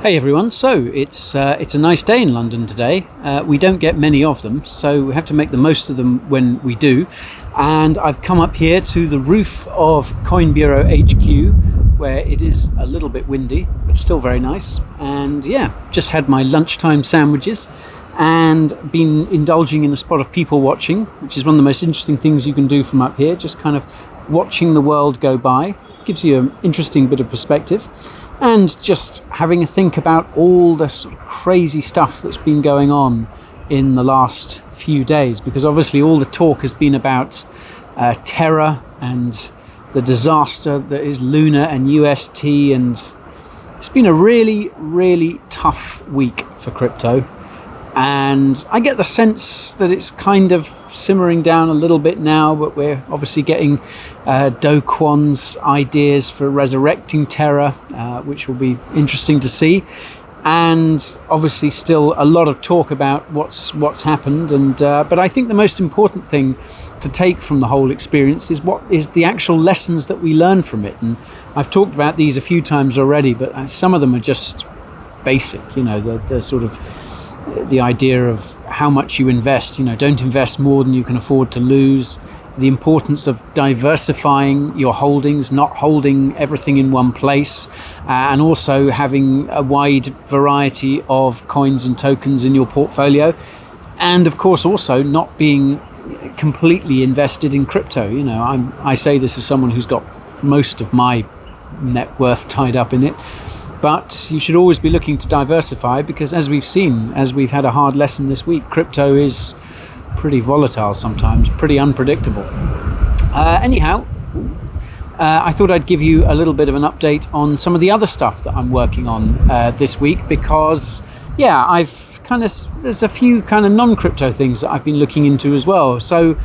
Hey everyone, so it's a nice day in London today. We don't get many of them, so we have to make the most of them when we do. And I've come up here to the roof of Coin Bureau HQ, where it is a little bit windy, but still very nice. And yeah, just had my lunchtime sandwiches and been indulging in a spot of people watching, which is one of the most interesting things you can do from up here, just kind of watching the world go by. Gives you an interesting bit of perspective. And just having a think about all the sort of crazy stuff that's been going on in the last few days, because obviously all the talk has been about terror and the disaster that is Luna and UST, and it's been a really, really tough week for crypto. And I get the sense that it's kind of simmering down a little bit now, but we're obviously getting Do Kwon's ideas for resurrecting Terra, which will be interesting to see. And obviously still a lot of talk about what's happened. And but I think the most important thing to take from the whole experience is what is the actual lessons that we learn from it. And I've talked about these a few times already, but some of them are just basic, the sort of the idea of how much you invest. Don't invest more than you can afford to lose. The importance of diversifying your holdings, not holding everything in one place, and also having a wide variety of coins and tokens in your portfolio. And of course also not being completely invested in crypto. I say this as someone who's got most of my net worth tied up in it. But you should always be looking to diversify, because as we've had a hard lesson this week, crypto is pretty volatile sometimes, pretty unpredictable. Anyhow, I thought I'd give you a little bit of an update on some of the other stuff that I'm working on this week, because there's a few kind of non-crypto things that I've been looking into as well. So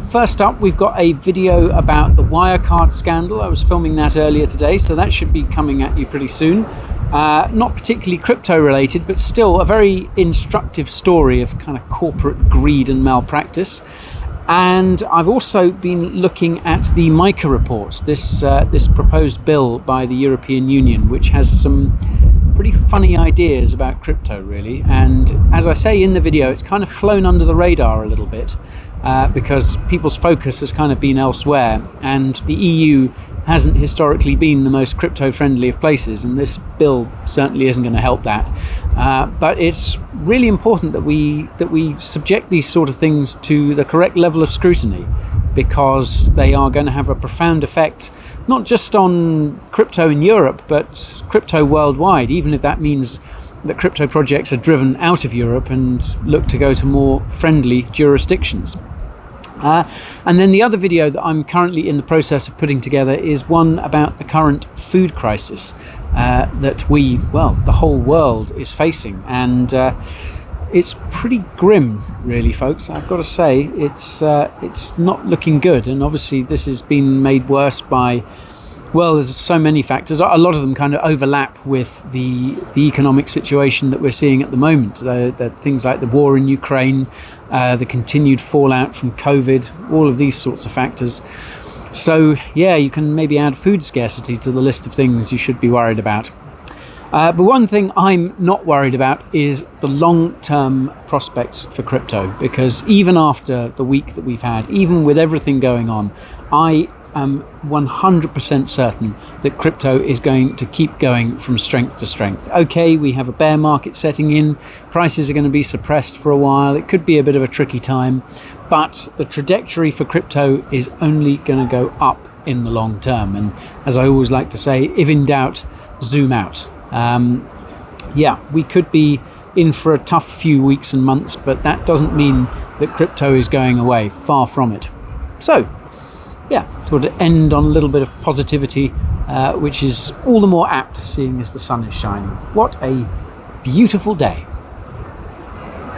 first up, we've got a video about the Wirecard scandal. I was filming that earlier today, so that should be coming at you pretty soon. Not particularly crypto related, but still a very instructive story of kind of corporate greed and malpractice. And I've also been looking at the MICA report, this proposed bill by the European Union, which has some pretty funny ideas about crypto, really. And as I say in the video, it's kind of flown under the radar a little bit because people's focus has kind of been elsewhere, and the EU hasn't historically been the most crypto-friendly of places, and this bill certainly isn't going to help that. But it's really important that we subject these sort of things to the correct level of scrutiny, because they are going to have a profound effect, not just on crypto in Europe, but crypto worldwide, even if that means that crypto projects are driven out of Europe and look to go to more friendly jurisdictions. And then the other video that I'm currently in the process of putting together is one about the current food crisis that the whole world is facing. And it's pretty grim, really, folks. I've got to say, it's not looking good. And obviously this has been made worse by, there's so many factors. A lot of them kind of overlap with the economic situation that we're seeing at the moment. The things like the war in Ukraine, the continued fallout from COVID, all of these sorts of factors. So, you can maybe add food scarcity to the list of things you should be worried about. But one thing I'm not worried about is the long-term prospects for crypto, because even after the week that we've had, even with everything going on, I am 100% certain that crypto is going to keep going from strength to strength. Okay, we have a bear market setting in, prices are going to be suppressed for a while, it could be a bit of a tricky time, but the trajectory for crypto is only going to go up in the long term. And as I always like to say, if in doubt, zoom out. We could be in for a tough few weeks and months, but that doesn't mean that crypto is going away, far from it. So, thought to end on a little bit of positivity, which is all the more apt seeing as the sun is shining. What a beautiful day.